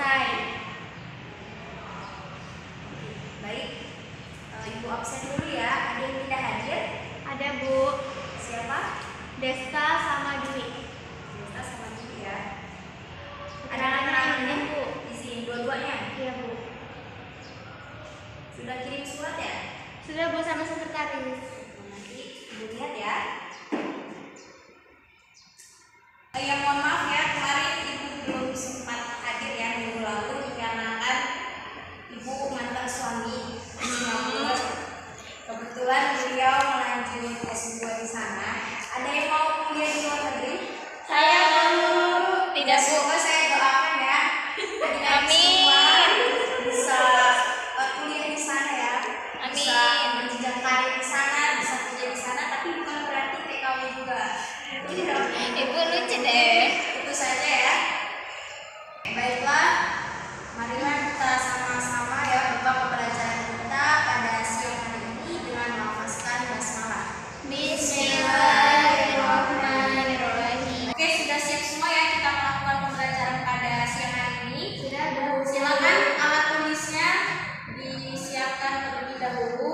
selesai. Baik, Ibu absen dulu ya. Ada yang tidak hadir? Ada, Bu. Siapa? Desta sama Dwi. Desta sama Dwi ya. Ada Keterangannya, keterangannya? Bu. Isi dua-duanya. Iya, Bu. Sudah kirim surat ya? Sudah, Bu, sama sekretaris. Nanti Ibu lihat ya. Ya mohon maaf ya, kemarin Ibu belum sempat hadir ya minggu lalu dikarenakan Ibu mantan suami di Singapura. Kebetulan beliau melanjut S2 di sana. Ada yang mau kuliah di luar negeri? Saya mau. Tidak, Bu. Semoga saya doakan ya. Adik-adik Amin. semua bisa kuliah di sana ya. Bisa Amin. menjenjang karir di sana, bisa kerja di sana, tapi bukan berarti TKW juga. Ibu lucu deh. Itu saja ya. Baiklah, marilah kita sama-sama ya buka pembelajaran kita pada siang hari ini dengan melafazkan basmalah. Bismillahirrahmanirrahim. Oke, sudah siap semua ya kita melakukan pembelajaran pada siang hari ini? Sudah, Bu. Silakan alat tulisnya disiapkan terlebih dahulu.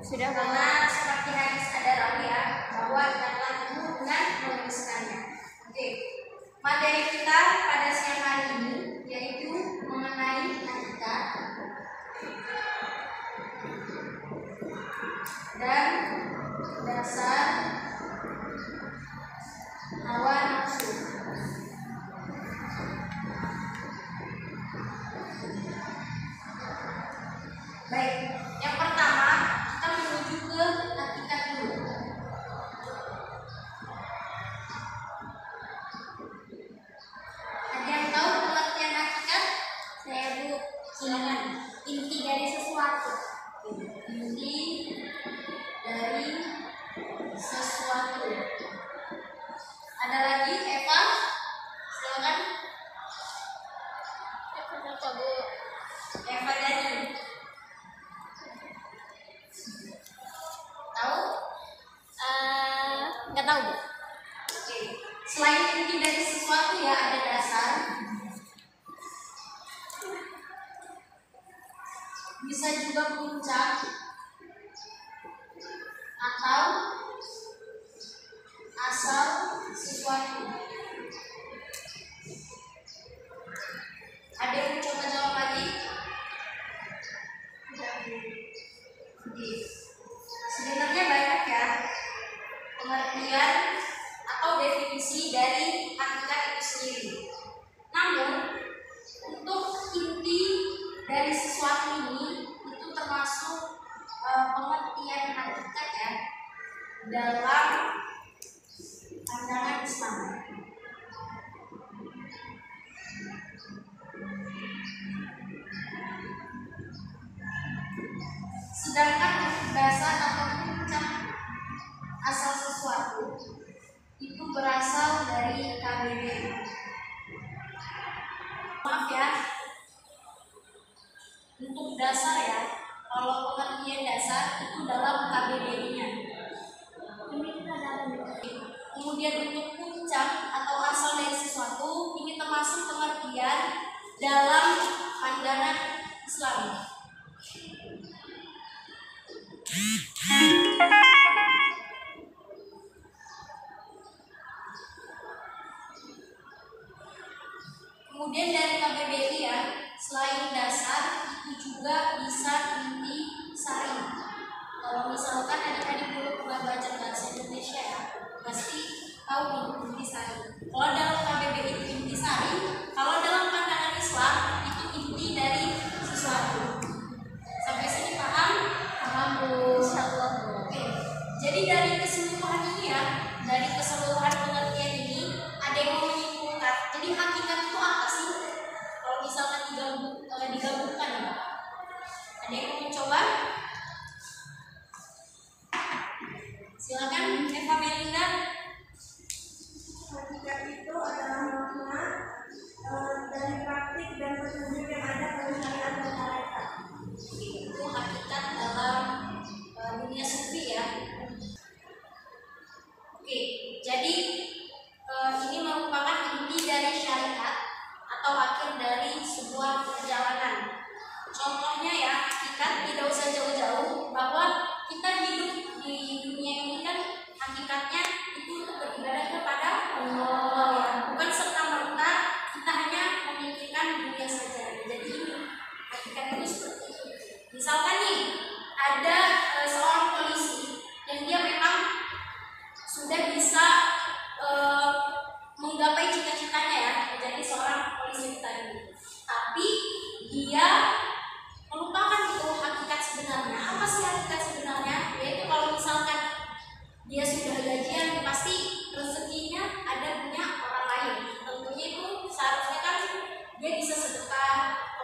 Sudah, Bu. Karena seperti hadis ada rawi ya bahwa kita telah temu dengan menuliskannya. Oke, materi kita pada siang hari ini yaitu mengenai hakikat dan dasar hawa nafsu. Baik, yang pertama kita menuju ke hakikat dulu. Ada yang tahu pengertian hakikat? Saya, Bu. Silakan. Inti dari sesuatu. Inti dari sesuatu. Ada lagi, Eva? Silakan. Kenapa, Bu? Eva Dani. Tahu? Nggak tahu, Bu. Oke. Selain inti dari sesuatu ya ada dasar. Bisa juga puncak atau asal sesuatu. Ada yang coba jawab lagi? Oke. Sebenarnya banyak ya pengertian atau definisi dari hakikat itu sendiri. Namun untuk inti dari sesuatu ini itu termasuk pengertian hakikat ya dalam pandangan Islam. Sedangkan untuk dasar atau puncak asal sesuatu itu berasal dari KBBI. Maaf ya, untuk dasar ya, kalau pengertian dasar itu dalam KBBI-nya. Kemudian untuk puncak atau asal dari sesuatu ini termasuk pengertian dalam pandangan Islam. Kemudian dari KBBI ya, selain dasar itu juga bisa inti sari. Kalau misalkan adik-adik dulu pernah belajar bahasa Indonesia ya, pasti tahu nih inti sari. Kalau dalam KBBI itu inti sari, kalau dalam pandangan Islam itu inti dari sesuatu. Sampai sini paham? Paham, Bu.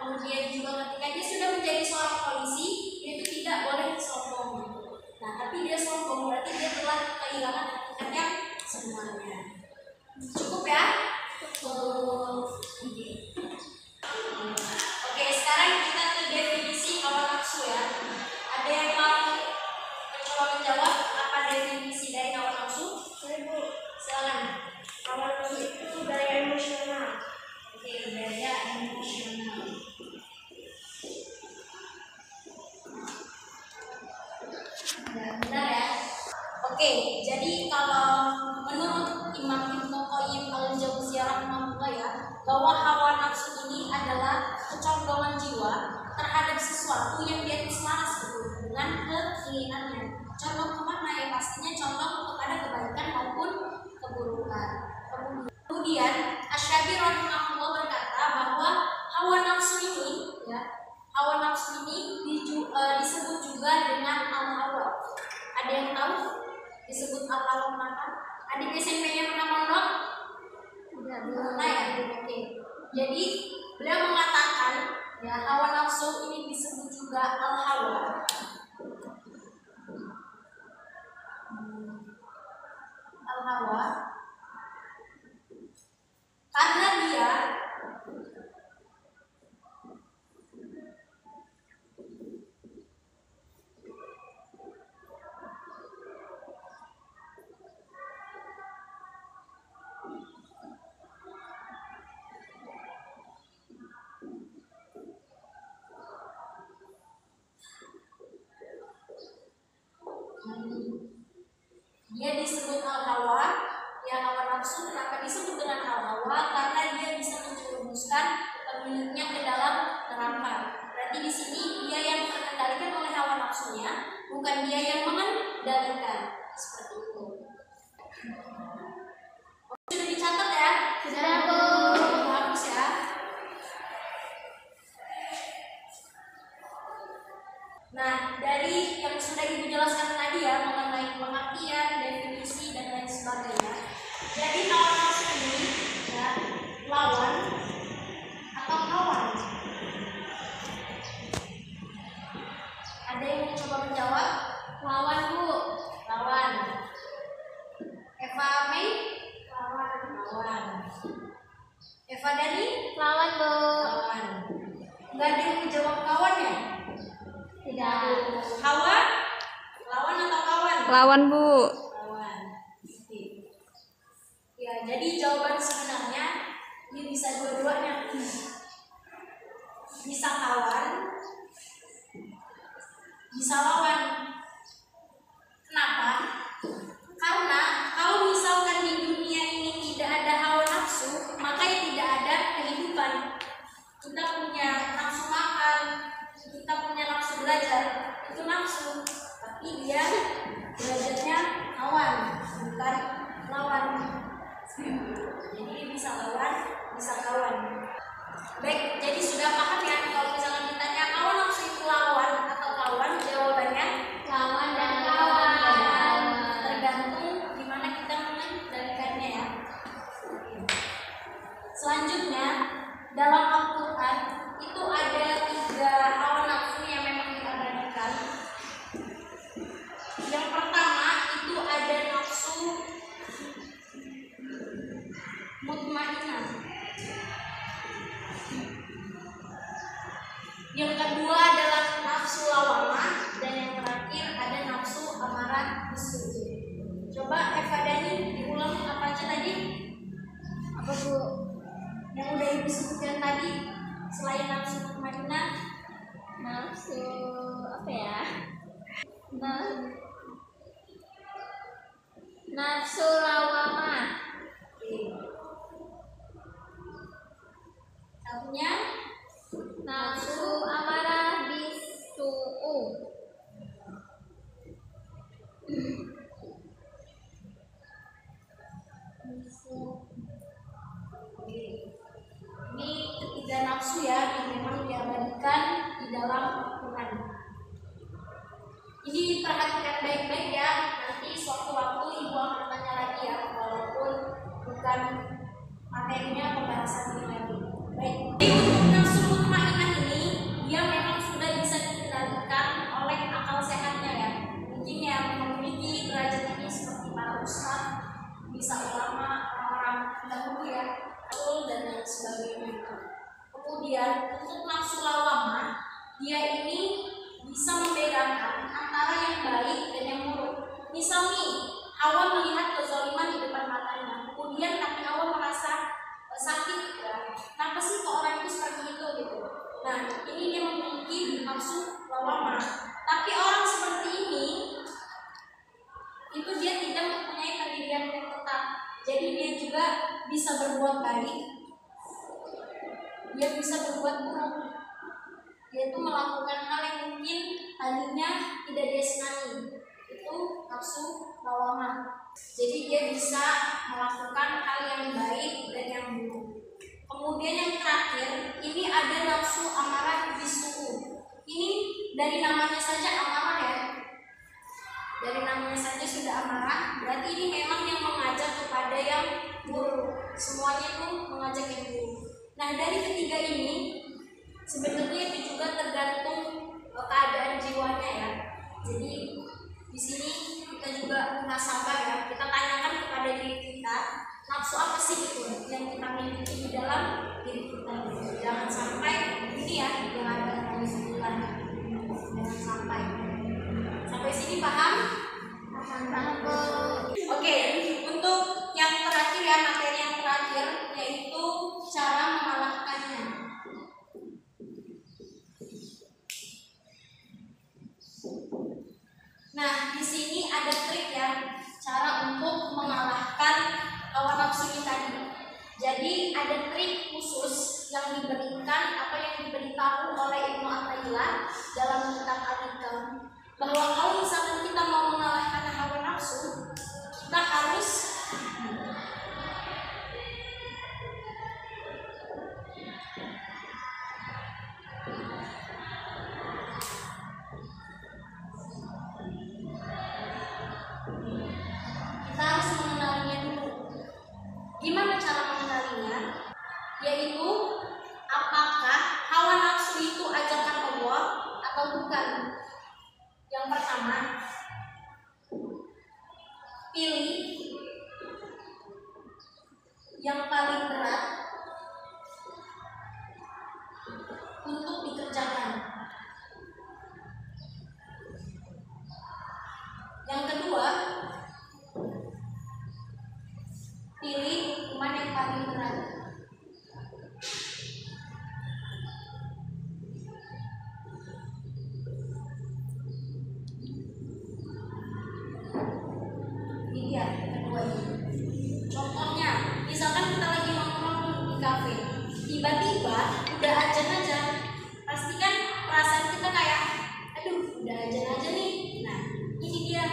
Kemudian juga ketika dia sudah menjadi seorang polisi, dia itu tidak boleh sombong. Nah, tapi dia sombong berarti dia telah kehilangan hakikat yang semuanya. Cukup ya? Cukup. Oke, sekarang kita ke definisi hawa nafsu ya. Ada yang mau mencoba menjawab apa definisi dari hawa nafsu? Silakan. Hawa nafsu itu gaya emosional. Oke, gaya emosional. Benar ya. Oke, jadi kalau menurut Imam Ibnu Qayyim al-Jauziyah rahimahullah ya, bahwa hawa nafsu ini adalah kecondongan jiwa terhadap sesuatu yang dia selaras dengan keinginannya. Condong kemana ya? Pastinya condong kepada kebaikan maupun keburukan. Kemudian Asy-Syafi'i rahimahullah berkata bahwa hawa nafsu ini ya, hawa nafsu ini disebut juga dengan al-hawa. Ada yang tahu disebut al-hawa kenapa? Adik SMP-nya pernah mondok? Pernah ya? Oke. Jadi beliau mengatakan ya, hawa nafsu ini disebut juga al-hawa. Al-hawa karena dia disebut al-hawa ya, hawa nafsu. Kenapa disebut dengan al-hawa? Karena dia bisa menjerumuskan pemiliknya ke dalam neraka. Berarti di sini dia yang terkendalikan oleh hawa nafsunya, bukan dia yang mengendalikan. Seperti itu. Sudah dicatat ya? Sudah, Bu. Bagus ya. Nah, dari yang sudah Ibu jelaskan tadi ya mengenai pengertian, definisi dan lain sebagainya. Jadi hawa nafsu ini ya lawan atau kawan? Ada yang mencoba menjawab? Lawan, Bu. Lawan. Eva Mei? Lawan. Lawan. Eva Dani? Lawan, Bu. Lawan. Enggak ada yang menjawab kawan ya? Tidak. Hawa? Lawan atau kawan? Lawan, Bu. Lawan. Oke. Ya, jadi jawaban sebenarnya ini bisa dua-duanya. Bisa kawan, bisa lawan. Kenapa? Karena kalau misalkan di dunia ini tidak ada hawa nafsu, maka tidak ada kehidupan. Kita punya nafsu makan, kita punya nafsu belajar, itu nafsu, tapi dia belajarnya kawan, bukan lawan. Jadi bisa lawan, bisa kawan. Baik, jadi sudah paham ya kalau misalnya ditanya hawa nafsu itu lawan atau kawan, jawabannya Lawan dan kawan. tergantung gimana kita mengendalikannya ya. Selanjutnya dalam Al-Quran itu ada 3 hawa nafsu yang memang diabadikan. Yang pertama itu ada nafsu mutmainnah. Yang kedua adalah nafsu lawamah, dan yang terakhir ada nafsu amarah bisu. Coba Eva Dani diulang apa aja tadi? Apa, Bu? Yang udah Ibu sebutkan tadi selain nafsu mutmainnah. Nafsu apa ya? Nafsu lawamah. Satunya Nafsu amarah bisu'u. ini ketiga nafsu ya yang memang diabadikan di dalam Al-Quran. Ini perhatikan baik-baik ya. Nanti suatu waktu Ibu akan tanya lagi ya, walaupun bukan materinya pembahasan ini lagi. Baik. Jadi untuk nafsu mutmainnah Kemudian untuk nafsu lawamah, dia ini bisa membedakan antara yang baik dan yang buruk. Misal nih, Hawa melihat kezaliman di depan matanya, kemudian hati Hawa merasa sakit ya. Kenapa sih kok orang itu seperti itu gitu? Nah, ini dia memiliki nafsu lawamah. Tapi orang seperti ini itu dia tidak mempunyai pendirian yang tetap. Jadi dia juga bisa berbuat baik, dia bisa berbuat buruk. Dia itu melakukan hal yang mungkin tadinya tidak dia senangi. Itu nafsu lawamah. Jadi dia bisa melakukan hal yang baik dan yang buruk. Kemudian yang terakhir, ini ada nafsu amarah bisu. Ini dari namanya saja amarah ya. Dari namanya saja sudah amarah, berarti ini memang yang mengajak kepada yang buruk. Semuanya tuh mengajak yang buruk. Nah, dari ketiga ini sebenarnya itu juga tergantung keadaan jiwanya ya. Jadi di sini kita juga muhasabah ya. Kita tanyakan kepada diri kita, nafsu apa sih itu yang kita miliki di dalam diri kita. Jangan sampai ini ya yang ada kesimpulan. Jangan sampai sini paham? Paham. Oke, untuk yang terakhir ya, materi yang terakhir yaitu cara mengalahkannya. Nah, di sini ada trik ya, cara untuk mengalahkan hawa nafsu ini tadi. Jadi ada trik khusus yang diberikan, apa yang diberitahu oleh Ibnu Athaillah dalam kitab Al-Hikam, bahwa kalau misalkan kita mau mengalahkan hawa nafsu, kita harus mengenalinya dulu. Gimana cara mengenalinya? Yaitu apakah hawa nafsu itu ajakan Allah atau bukan. Yang pertama, pilih yang paling berat untuk dikerjakan. Yang kedua, pilih hukuman yang paling berat. Ini dia kedua ini. Contohnya, misalkan kita lagi nongkrong di kafe, tiba-tiba udah ajan aja, pasti kan perasaan kita kayak, aduh, udah ajan aja nih. Nah, ini dia,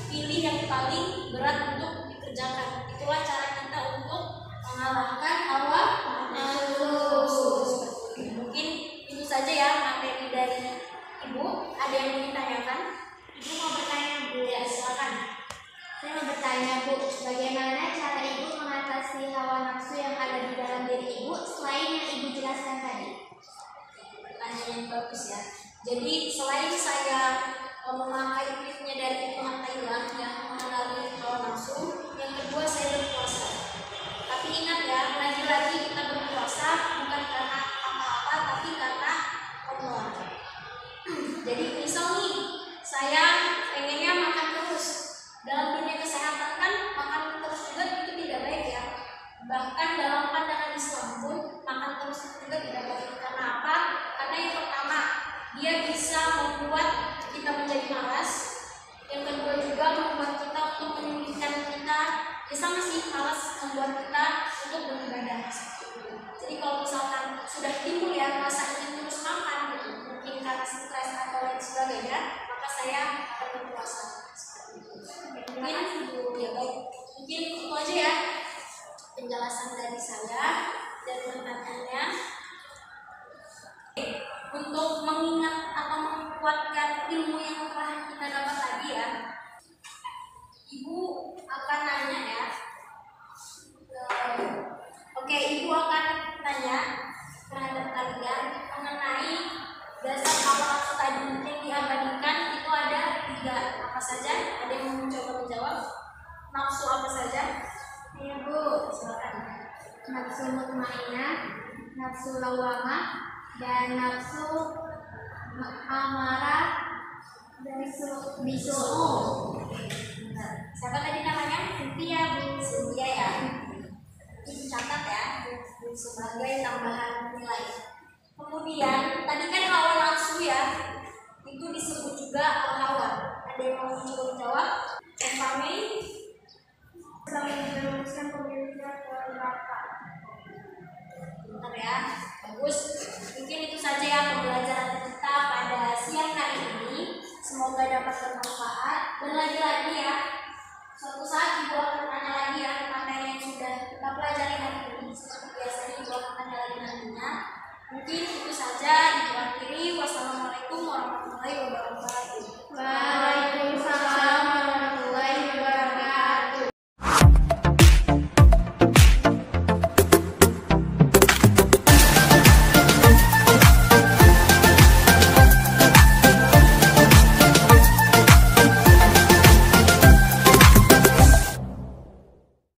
pilih yang paling berat untuk dikerjakan. Itulah cara kita untuk mengalahkan hawa nafsu. Mungkin itu saja ya materi dari Ibu. Ada yang ingin tanyakan? Ibu mau bertanya, Bu? Ya, silakan. Saya mau bertanya, Bu, bagaimana cara Ibu mengatasi hawa nafsu yang ada di dalam diri Ibu selain yang Ibu jelaskan tadi? Pertanyaan yang bagus ya. Jadi selain saya memakai triknya dari Ibnu Athaillah yang mengenali hawa nafsu, yang kedua saya berpuasa. Tapi ingat ya, lagi-lagi kita berpuasa bukan karena apa-apa, tapi karena Allah. Jadi misal nih, saya pengennya makan terus. Dalam dunia kesehatan kan makan terus juga itu tidak baik ya. Bahkan dalam pandangan Islam pun makan terus itu juga tidak baik. Karena apa? Karena yang pertama, dia bisa membuat kita menjadi malas. Yang kedua juga membuat kita untuk menyulitkan kita. Ya sama sih, malas membuat kita untuk beribadah. Jadi kalau misalkan sudah timbul ya rasa ingin terus makan gitu, mungkin karena stres atau lain sebagainya, maka saya akan berpuasa. Mungkin ya baik, mungkin itu aja ya penjelasan dari saya dan pertanyaannya. Untuk mengingat atau menguatkan ilmu yang telah kita dapat tadi ya, Ibu akan nanya ya. Oke, Ibu akan tanya terhadap kalian mengenai dasar hawa nafsu tadi yang diabadikan itu ada 3. Apa saja? Ada yang mau mencoba menjawab? Nafsu apa saja? Iya, Bu. Silakan. Nafsu mutmainah, nafsu lawamah, dan nafsu, amarah, bisu. Siapa tadi namanya? Cynthia, Bu. Cynthia ya. Catat ya sebagai tambahan nilai. Kemudian tadi kan hawa nafsu ya, itu disebut juga al-hawa. Ada yang mau mencoba menjawab? Kami Sedang menjerumuskan pemiliknya ke neraka. bentar ya, bagus. Mungkin itu saja ya pembelajaran kita pada siang hari ini. Semoga dapat bermanfaat. Dan lagi-lagi ya, suatu saat ibu akan tanya lagi ya materi yang sudah kita pelajari hari ini. Seperti biasanya ibu akan tanya lagi nantinya. Mungkin itu saja. Ibu akhiri. Wassalamualaikum warahmatullahi wabarakatuh.